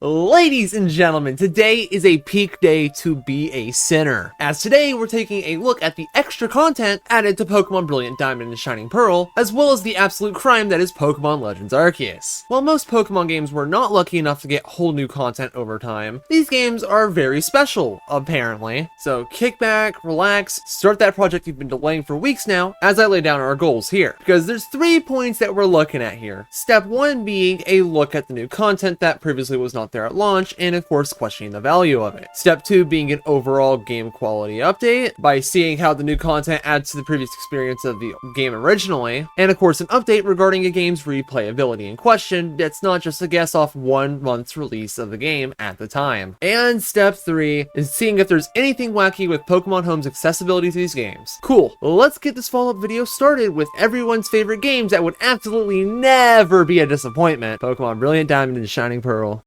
Ladies and gentlemen, today is a peak day to be a sinner, as today we're taking a look at the extra content added to Pokemon Brilliant Diamond and Shining Pearl, as well as the absolute crime that is Pokemon Legends Arceus. While most Pokemon games were not lucky enough to get whole new content over time, these games are very special, apparently. So kick back, relax, start that project you've been delaying for weeks now, as I lay down our goals here, because there's 3 points that we're looking at here. Step 1 being a look at the new content that previously was not there at launch, and of course questioning the value of it. Step 2 being an overall game quality update by seeing how the new content adds to the previous experience of the game originally, and of course an update regarding a game's replayability in question that's not just a guess off 1 month's release of the game at the time. And step 3 is seeing if there's anything wacky with Pokemon Home's accessibility to these games. Cool, let's get this follow-up video started with everyone's favorite games that would absolutely never be a disappointment: Pokemon Brilliant Diamond and Shining Pearl.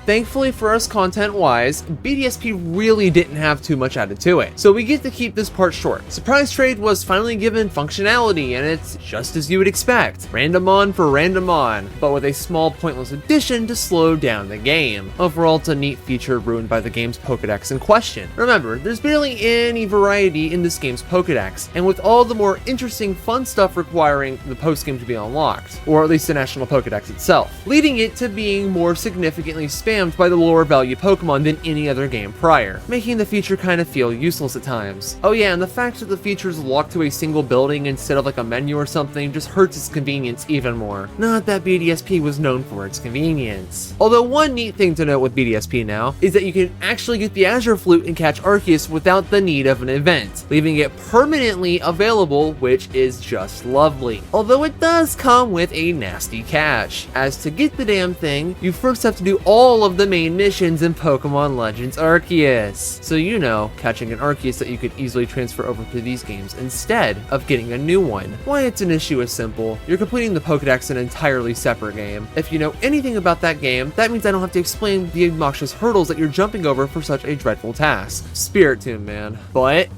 Thankfully for us content-wise, BDSP really didn't have too much added to it, so we get to keep this part short. Surprise Trade was finally given functionality, and it's just as you would expect. Random on for random on, but with a small pointless addition to slow down the game. Overall, it's a neat feature ruined by the game's Pokedex in question. Remember, there's barely any variety in this game's Pokedex, and with all the more interesting fun stuff requiring the post-game to be unlocked, or at least the National Pokedex itself, leading it to being more significantly spammed by the lower value Pokemon than any other game prior, making the feature kind of feel useless at times. Oh yeah, and the fact that the feature is locked to a single building instead of like a menu or something just hurts its convenience even more. Not that BDSP was known for its convenience. Although one neat thing to note with BDSP now is that you can actually get the Azure Flute and catch Arceus without the need of an event, leaving it permanently available, which is just lovely. Although it does come with a nasty catch, as to get the damn thing, you first have to do all of the main missions in Pokemon Legends Arceus. So you know, catching an Arceus that you could easily transfer over to these games instead of getting a new one. Why it's an issue is simple. You're completing the Pokedex in an entirely separate game. If you know anything about that game, that means I don't have to explain the obnoxious hurdles that you're jumping over for such a dreadful task. Spirit Tune, man. But,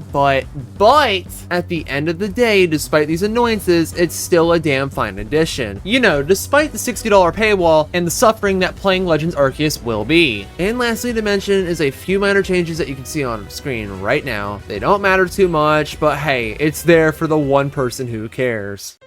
at the end of the day, despite these annoyances, it's still a damn fine addition. You know, despite the $60 paywall and the suffering that playing Legends Arceus will be. And lastly to mention is a few minor changes that you can see on screen right now. They don't matter too much, but hey, it's there for the one person who cares.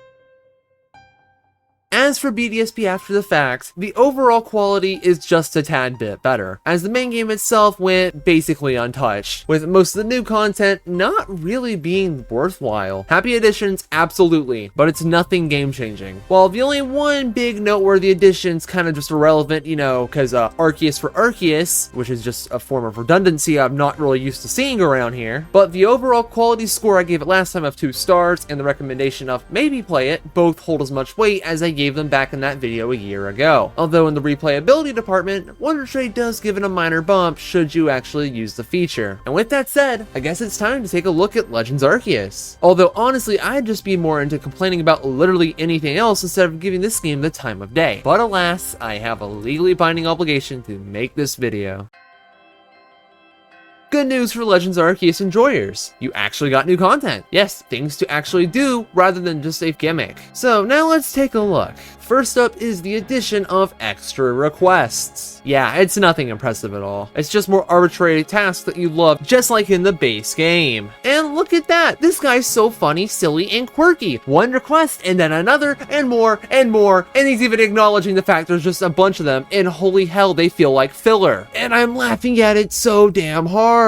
As for BDSP after the fact, the overall quality is just a tad bit better, as the main game itself went basically untouched, with most of the new content not really being worthwhile. Happy additions, absolutely, but it's nothing game-changing. While the only one big noteworthy addition's kind of just irrelevant, you know, because Arceus for Arceus, which is just a form of redundancy I'm not really used to seeing around here, but the overall quality score I gave it last time of 2 stars, and the recommendation of maybe play it, both hold as much weight as I gave them back in that video a year ago. Although in the replayability department, Wonder Trade does give it a minor bump should you actually use the feature. And with that said, I guess it's time to take a look at Legends Arceus. Although honestly, I'd just be more into complaining about literally anything else instead of giving this game the time of day. But alas, I have a legally binding obligation to make this video. Good news for Legends Arceus enjoyers. You actually got new content. Yes, things to actually do rather than just a gimmick. So now let's take a look. First up is the addition of extra requests. Yeah, it's nothing impressive at all. It's just more arbitrary tasks that you love, just like in the base game. And look at that, this guy's so funny, silly, and quirky. One request, and then another, and more, and more, and he's even acknowledging the fact there's just a bunch of them, and holy hell, they feel like filler. And I'm laughing at it so damn hard.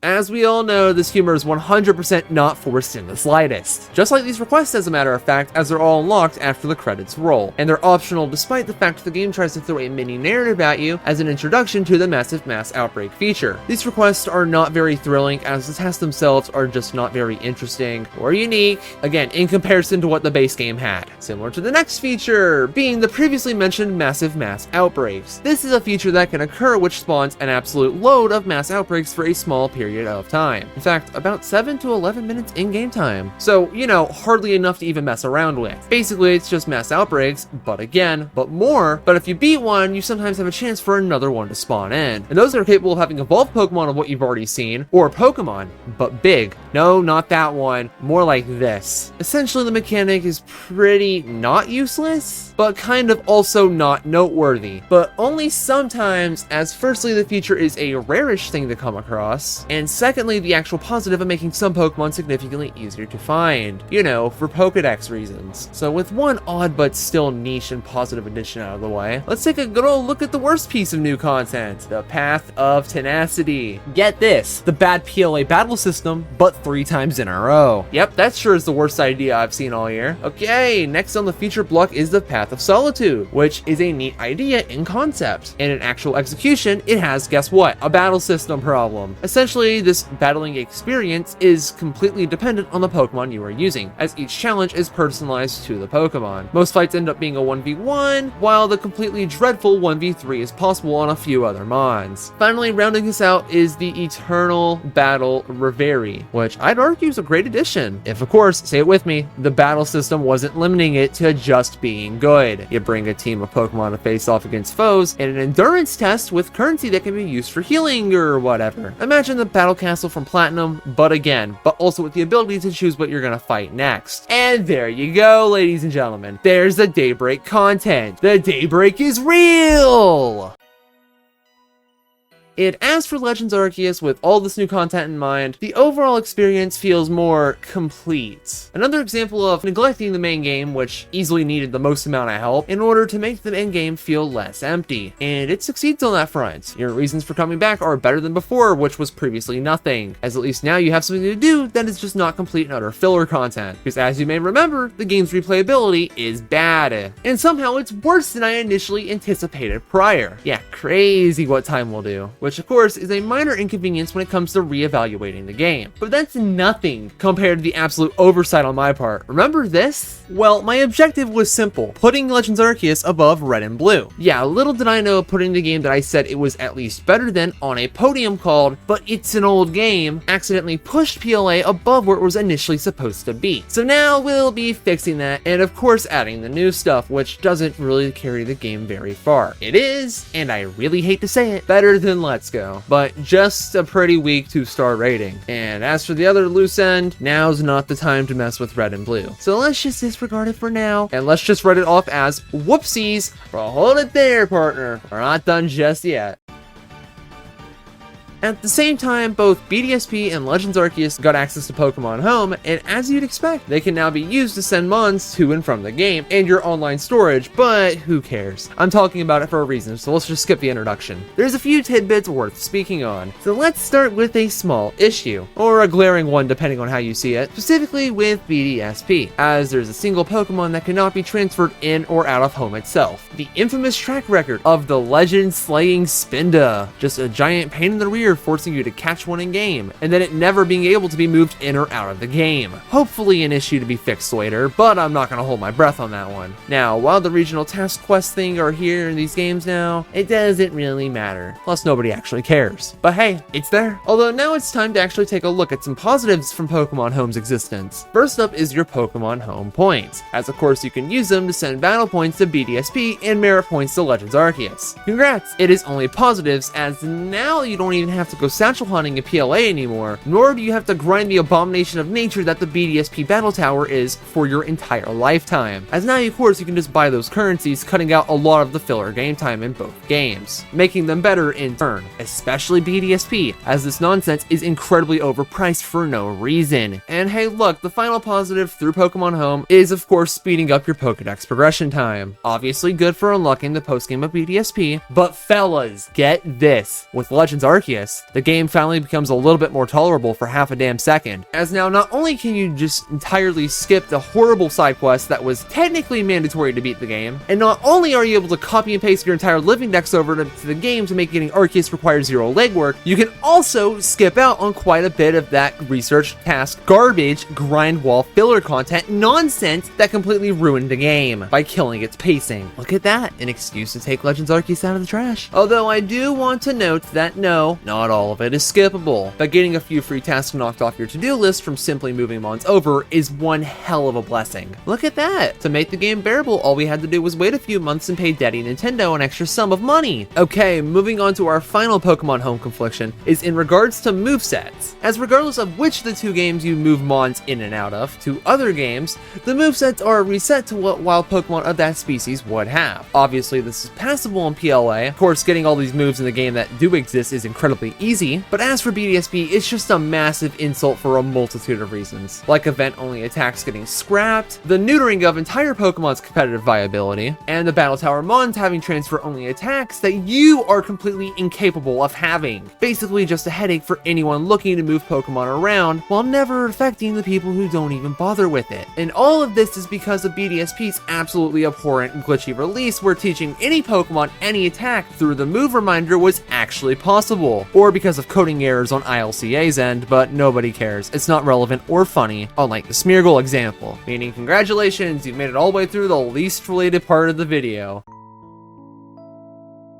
As we all know, this humor is 100% not forced in the slightest. Just like these requests, as a matter of fact, as they're all unlocked after the credits roll. And they're optional despite the fact that the game tries to throw a mini narrative at you as an introduction to the massive mass outbreak feature. These requests are not very thrilling, as the tasks themselves are just not very interesting or unique, again, in comparison to what the base game had. Similar to the next feature, being the previously mentioned massive mass outbreaks. This is a feature that can occur which spawns an absolute load of mass outbreaks for a small period of time. In fact, about 7 to 11 minutes in-game time. So, you know, hardly enough to even mess around with. Basically, it's just mass outbreaks, but again, but more. But if you beat one, you sometimes have a chance for another one to spawn in. And those are capable of having evolved Pokemon of what you've already seen, or Pokemon, but big. No, not that one. More like this. Essentially, the mechanic is pretty not useless, but kind of also not noteworthy. But only sometimes, as firstly, the feature is a rarish thing to come across, and secondly, the actual positive of making some Pokemon significantly easier to find. You know, for Pokedex reasons. So with one odd but still niche and positive addition out of the way, let's take a good old look at the worst piece of new content, the Path of Tenacity. Get this, the bad PLA battle system, but 3 times in a row. Yep, that sure is the worst idea I've seen all year. Okay, next on the feature block is the Path of Solitude, which is a neat idea in concept. And in actual execution, it has, guess what, a battle system problem. Essentially, this battling experience is completely dependent on the Pokemon you are using, as each challenge is personalized to the Pokemon. Most fights end up being a 1v1, while the completely dreadful 1v3 is possible on a few other mods. Finally, rounding this out is the Eternal Battle Reverie, which I'd argue is a great addition. If, of course, say it with me, the battle system wasn't limiting it to just being good. You bring a team of Pokemon to face off against foes, and an endurance test with currency that can be used for healing or whatever. Imagine the Battle Castle from Platinum, but also with the ability to choose what you're gonna fight next. And there you go, ladies and gentlemen. There's the Daybreak content. The Daybreak is real! And as for Legends Arceus, with all this new content in mind, the overall experience feels more complete. Another example of neglecting the main game, which easily needed the most amount of help, in order to make the end game feel less empty. And it succeeds on that front. Your reasons for coming back are better than before, which was previously nothing, as at least now you have something to do that is just not complete and utter filler content. Because as you may remember, the game's replayability is bad. And somehow it's worse than I initially anticipated prior. Yeah, crazy what time will do. Which of course is a minor inconvenience when it comes to re-evaluating the game. But that's nothing compared to the absolute oversight on my part. Remember this? Well, my objective was simple, putting Legends Arceus above Red and Blue. Yeah, little did I know putting the game that I said it was at least better than on a podium called But It's an Old Game accidentally pushed PLA above where it was initially supposed to be. So now we'll be fixing that, and of course adding the new stuff, which doesn't really carry the game very far. It is, and I really hate to say it, better than Let's Go, but just a pretty weak 2-star rating. And as for the other loose end, now's not the time to mess with Red and Blue. So let's just disregard it for now, and let's just write it off as whoopsies. But hold it there, partner. We're not done just yet. At the same time, both BDSP and Legends Arceus got access to Pokemon Home, and as you'd expect, they can now be used to send mons to and from the game and your online storage, but who cares? I'm talking about it for a reason, so let's just skip the introduction. There's a few tidbits worth speaking on, so let's start with a small issue, or a glaring one depending on how you see it, specifically with BDSP, as there's a single Pokemon that cannot be transferred in or out of Home itself. The infamous track record of the legend-slaying Spinda, just a giant pain in the rear forcing you to catch one in game, and then it never being able to be moved in or out of the game. Hopefully an issue to be fixed later, but I'm not going to hold my breath on that one. Now, while the regional task quest thing are here in these games now, it doesn't really matter. Plus nobody actually cares. But hey, it's there. Although now it's time to actually take a look at some positives from Pokemon Home's existence. First up is your Pokemon Home points, as of course you can use them to send battle points to BDSP and merit points to Legends Arceus. Congrats! It is only positives, as now you don't even have to go satchel hunting in PLA anymore, nor do you have to grind the abomination of nature that the BDSP Battle Tower is for your entire lifetime. As now, of course, you can just buy those currencies, cutting out a lot of the filler game time in both games, making them better in turn, especially BDSP, as this nonsense is incredibly overpriced for no reason. And hey look, the final positive through Pokemon Home is of course speeding up your Pokedex progression time. Obviously good for unlocking the postgame of BDSP, but fellas, get this, with Legends Arceus, the game finally becomes a little bit more tolerable for half a damn second, as now not only can you just entirely skip the horrible side quest that was technically mandatory to beat the game, and not only are you able to copy and paste your entire living dex over to the game to make getting Arceus require zero legwork, you can also skip out on quite a bit of that research task garbage grind wall filler content nonsense that completely ruined the game by killing its pacing. Look at that, an excuse to take Legends Arceus out of the trash. Although I do want to note that no, not all of it is skippable, but getting a few free tasks knocked off your to-do list from simply moving mons over is one hell of a blessing. Look at that! To make the game bearable, all we had to do was wait a few months and pay Daddy Nintendo an extra sum of money. Okay, moving on to our final Pokemon Home confliction is in regards to movesets. As regardless of which of the two games you move mons in and out of, to other games, the movesets are reset to what wild Pokemon of that species would have. Obviously, this is passable in PLA. Of course, getting all these moves in the game that do exist is incredibly easy, but as for BDSP, it's just a massive insult for a multitude of reasons, like event-only attacks getting scrapped, the neutering of entire Pokemon's competitive viability, and the Battle Tower mons having transfer-only attacks that you are completely incapable of having. Basically just a headache for anyone looking to move Pokemon around while never affecting the people who don't even bother with it. And all of this is because of BDSP's absolutely abhorrent glitchy release where teaching any Pokemon any attack through the move reminder was actually possible, or because of coding errors on ILCA's end, but nobody cares. It's not relevant or funny, unlike the Smeargle example, meaning congratulations, you've made it all the way through the least related part of the video.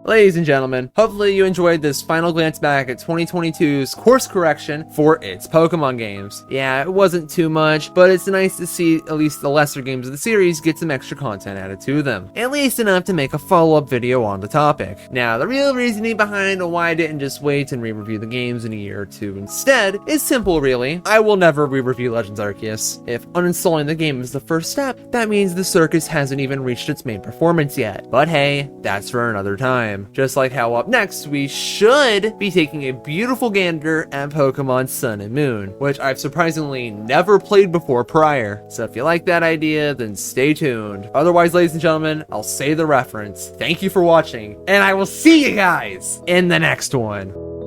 Ladies and gentlemen, hopefully you enjoyed this final glance back at 2022's course correction for its Pokemon games. Yeah, it wasn't too much, but it's nice to see at least the lesser games of the series get some extra content added to them. At least enough to make a follow-up video on the topic. Now, the real reasoning behind why I didn't just wait and re-review the games in a year or two instead is simple really. I will never re-review Legends Arceus. If uninstalling the game is the first step, that means the circus hasn't even reached its main performance yet. But hey, that's for another time. Just like how up next, we should be taking a beautiful gander at Pokemon Sun and Moon, which I've surprisingly never played before prior. So if you like that idea, then stay tuned. Otherwise, ladies and gentlemen, I'll say the reference. Thank you for watching, and I will see you guys in the next one.